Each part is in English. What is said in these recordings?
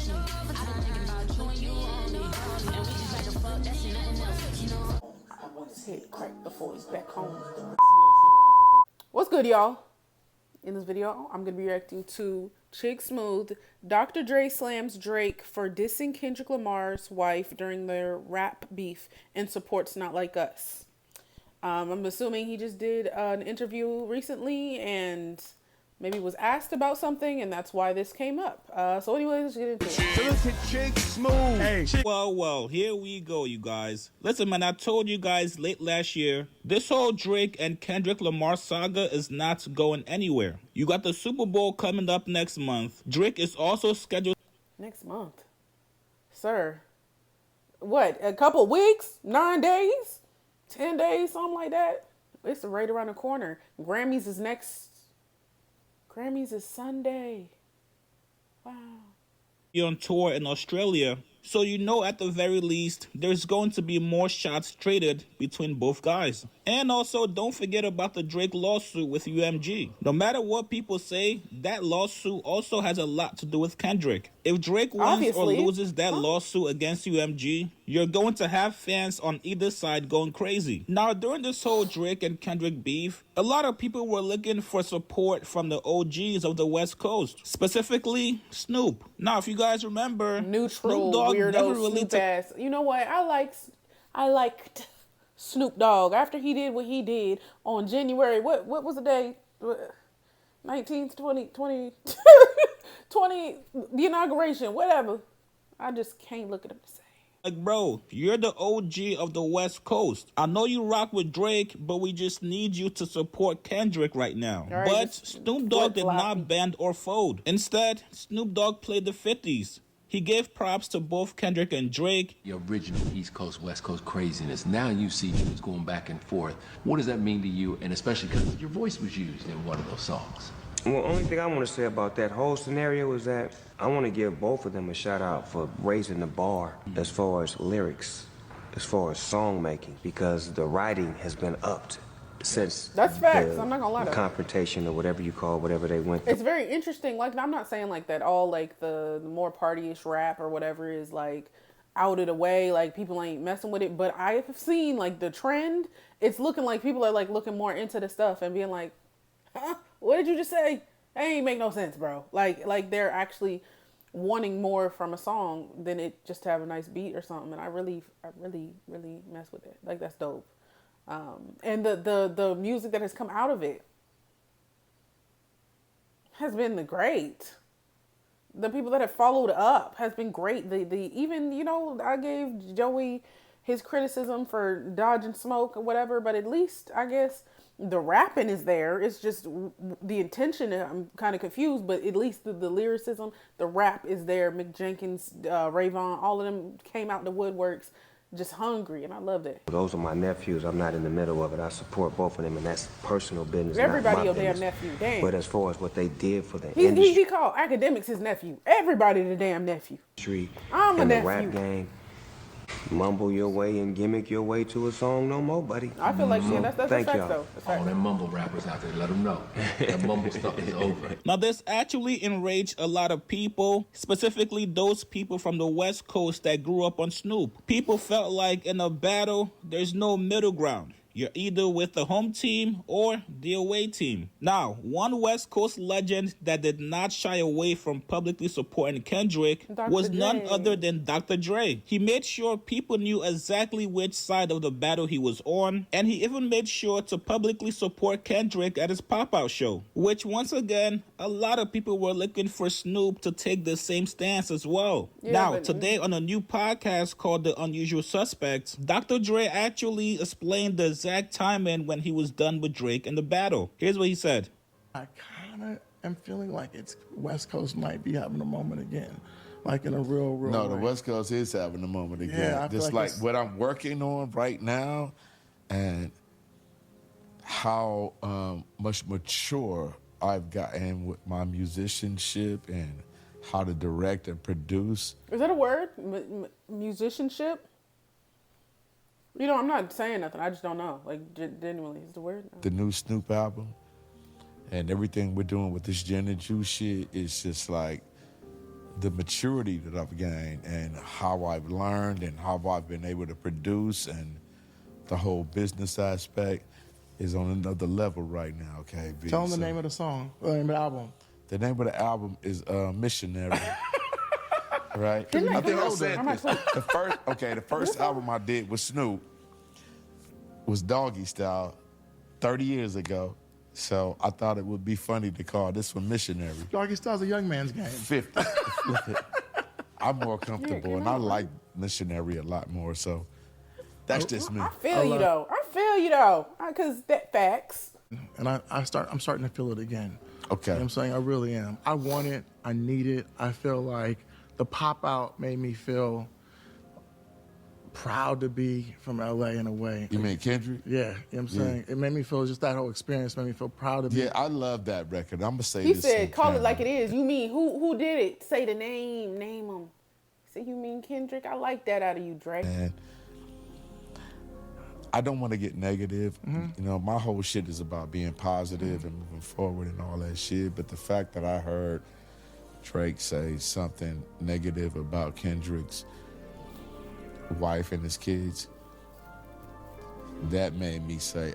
I want his head cracked before he's back home. What's good, y'all? In this video, I'm going to be reacting to Chick Smooth. Dr. Dre slams Drake for dissing Kendrick Lamar's wife during their rap beef and supports Not Like Us. I'm assuming he just did an interview recently and maybe was asked about something, and that's why this came up. So anyway, let's get into it. So look at Chick Smooth. Hey. Well, here we go, you guys. Listen, man, I told you guys late last year, this whole Drake and Kendrick Lamar saga is not going anywhere. You got the Super Bowl coming up next month. Drake is also scheduled... Next month? Sir. What, a couple weeks? 9 days? 10 days? Something like that? It's right around the corner. Grammys is Sunday. Wow. on tour in Australia, so you know at the very least there's going to be more shots traded between both guys. And also, don't forget about the Drake lawsuit with UMG. No matter what people say, that lawsuit also has a lot to do with Kendrick. If Drake wins or loses that lawsuit against UMG, you're going to have fans on either side going crazy. Now, during this whole Drake and Kendrick beef, a lot of people were looking for support from the OGs of the West Coast, specifically Snoop. Now, if you guys remember, neutral, Snoop Dogg weirdo, never really Snoop ass. You know what? I liked Snoop Dogg after he did what he did on January. What was the day? 19th, 20, the inauguration, whatever. I just can't look at him to say. Like, bro, you're the OG of the West Coast. I know you rock with Drake, but we just need you to support Kendrick right now. Right, but Snoop Dogg did not bend or fold. Instead, Snoop Dogg played the 50s. He gave props to both Kendrick and Drake. The original East Coast, West Coast craziness. Now you see dudes going back and forth. What does that mean to you? And especially because your voice was used in one of those songs. Well, only thing I want to say about that whole scenario is that I want to give both of them a shout out for raising the bar as far as lyrics, as far as song making, because the writing has been upped since that's facts. I'm not gonna lie to confrontation or whatever you call whatever they went through. It's very interesting. Like, I'm not saying like that all like the more partyish rap or whatever is like out of the way, like people ain't messing with it, but I have seen like the trend. It's looking like people are like looking more into the stuff and being like, huh? What did you just say? That ain't make no sense, bro. Like they're actually wanting more from a song than it just to have a nice beat or something. And I really mess with it. Like, that's dope. And the music that has come out of it has been great. The people that have followed up has been great. The even, you know, I gave Joey his criticism for dodging smoke or whatever, but at least I guess the rapping is there. It's just the intention. I'm kind of confused, but at least the lyricism, the rap is there. Mick Jenkins, Rayvon, all of them came out the woodworks just hungry, and I loved it. Those are my nephews. I'm not in the middle of it. I support both of them, and that's personal business. Everybody not my your business. damn nephew, damn. But as far as what they did for the industry, he called academics his nephew. Everybody the damn nephew. I'm a in nephew. The rap game, mumble your way and gimmick your way to a song no more, buddy. I feel like yeah, that's Thank a fact, y'all. though. All them mumble rappers out there, let them know. That mumble stuff is over. Now, this actually enraged a lot of people, specifically those people from the West Coast that grew up on Snoop. People felt like in a battle, there's no middle ground. You're either with the home team or the away team. Now, one West Coast legend that did not shy away from publicly supporting Kendrick was none other than Dr. Dre. He made sure people knew exactly which side of the battle he was on, and he even made sure to publicly support Kendrick at his pop-out show, which once again, a lot of people were looking for Snoop to take the same stance as well. Yeah, now, today on a new podcast called The Unusual Suspects, Dr. Dre actually explained the exact timing when he was done with Drake in the battle. Here's what he said. I kind of am feeling like it's West Coast might be having a moment again. Like in a real No, way. The West Coast is having a moment again. Yeah, just like what I'm working on right now and how much mature I've gotten with my musicianship and how to direct and produce. Is that a word? Musicianship? You know, I'm not saying nothing. I just don't know. Like, genuinely, is the word? No. The new Snoop album and everything we're doing with this Gin and Juice shit is just like the maturity that I've gained and how I've learned and how I've been able to produce and the whole business aspect is on another level right now, okay? B? Tell them the name of the song, the name of the album. The name of the album is Missionary. Right? Didn't I I think I put said I'm not this. The first album I did with Snoop was Doggy Style 30 years ago. So I thought it would be funny to call this one Missionary. Doggy Style's a young man's game. 50. I'm more comfortable, you and know, I like Missionary a lot more. So that's just me. I feel you though. Because that facts. And I'm starting to feel it again. Okay. You know what I'm saying? I really am. I want it. I need it. I feel like the pop out made me feel proud to be from LA in a way. You mean Kendrick? Yeah, you know what I'm saying? It made me feel, just that whole experience made me feel proud to be. Yeah, I love that record. I'm going to say He this. said, call it like it is. You mean, who did it? Say the name him. Say, you mean Kendrick? I like that out of you, Drake. And I don't want to get negative. You know, my whole shit is about being positive and moving forward and all that shit. But the fact that I heard Drake say something negative about Kendrick's wife and his kids, that made me say,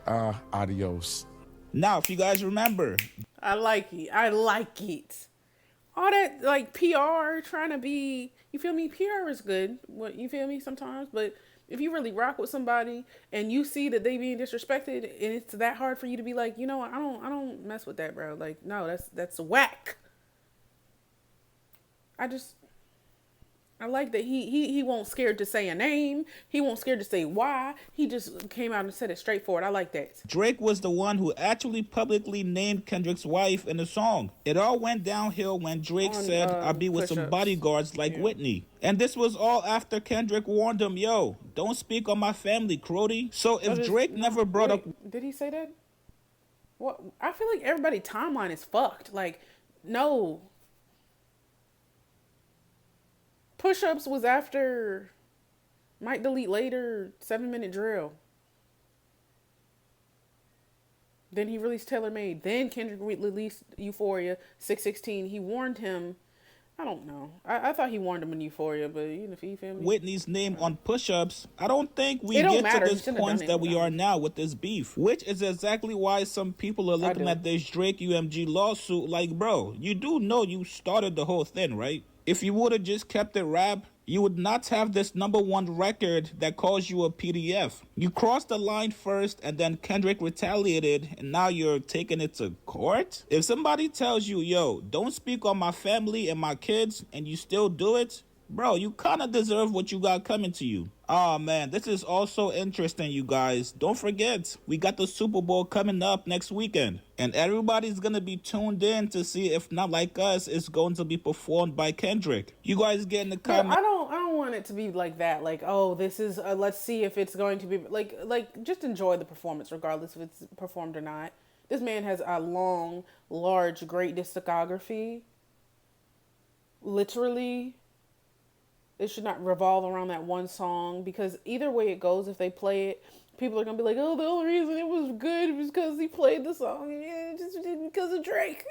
adios. Now, if you guys remember, I like it. All that, like, PR, trying to be, you feel me? PR is good. What, you feel me sometimes? But if you really rock with somebody and you see that they being disrespected and it's that hard for you to be like, you know what, I don't mess with that, bro. Like, no, that's whack. I like that he won't scared to say a name. He won't scared to say why. He just came out and said it straightforward. I like that. Drake was the one who actually publicly named Kendrick's wife in the song. It all went downhill when Drake said, I'll be with some push-ups. bodyguards like Whitney. And this was all after Kendrick warned him, yo, don't speak on my family, Crody. So if Drake never brought up... Did he say that? What? I feel like everybody's timeline is fucked. Like, no. Push-ups was after Might Delete Later, 7-Minute Drill. Then he released Tailor Made. Then Kendrick released Euphoria, 616. He warned him. I don't know. I thought he warned him in Euphoria, but even if he feel me. Whitney's name on push-ups, I don't think we It don't get matter. to He this shouldn't have point done it. that we are now with this beef, which is exactly why some people are looking do. at this Drake UMG lawsuit like, bro, you do know you started the whole thing, right? If you would have just kept it rap, you would not have this #1 record that calls you a PDF. You crossed the line first and then Kendrick retaliated and now you're taking it to court? If somebody tells you, yo, don't speak on my family and my kids and you still do it, bro, you kind of deserve what you got coming to you. Oh man, this is also interesting, you guys. Don't forget, we got the Super Bowl coming up next weekend. And everybody's going to be tuned in to see if Not Like Us is going to be performed by Kendrick. You guys get in the But comments. I don't want it to be like that. Like, oh, this is, let's see if it's going to be, like, just enjoy the performance regardless if it's performed or not. This man has a long, large, great discography. Literally, it should not revolve around that one song, because either way it goes, if they play it, people are going to be like, oh, the only reason it was good was because he played the song. Yeah, just because of Drake.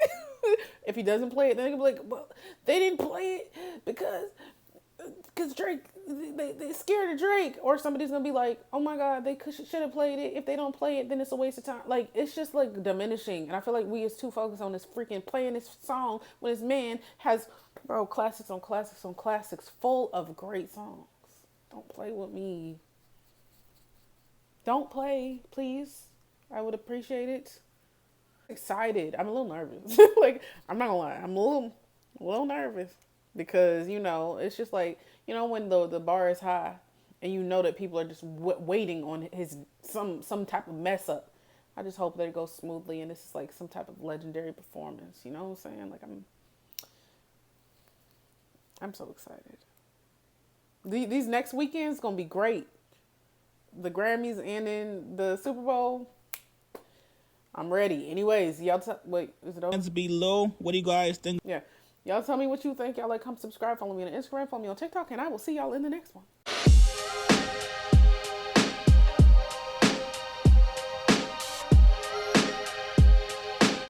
If he doesn't play it, then they're going to be like, well, they didn't play it because Drake, they scared of Drake. Or somebody's going to be like, oh my God, they should have played it. If they don't play it, then it's a waste of time. Like, it's just like diminishing. And I feel like we is too focused on this freaking playing this song when this man has, bro, classics on classics on classics full of great songs. Don't play with me. Don't play, please. I would appreciate it. Excited. I'm a little nervous. Like, I'm not gonna lie. I'm a little nervous because, you know, it's just like, you know, when the bar is high and you know that people are just waiting on his some type of mess up. I just hope that it goes smoothly and this is like some type of legendary performance. You know what I'm saying? Like, I'm so excited. These next weekends gonna be great. The Grammys and then the Super Bowl. I'm ready. Anyways, y'all wait, is it over? Below, what do you guys think? Yeah. Y'all tell me what you think. Y'all like, come subscribe, follow me on Instagram, follow me on TikTok, and I will see y'all in the next one.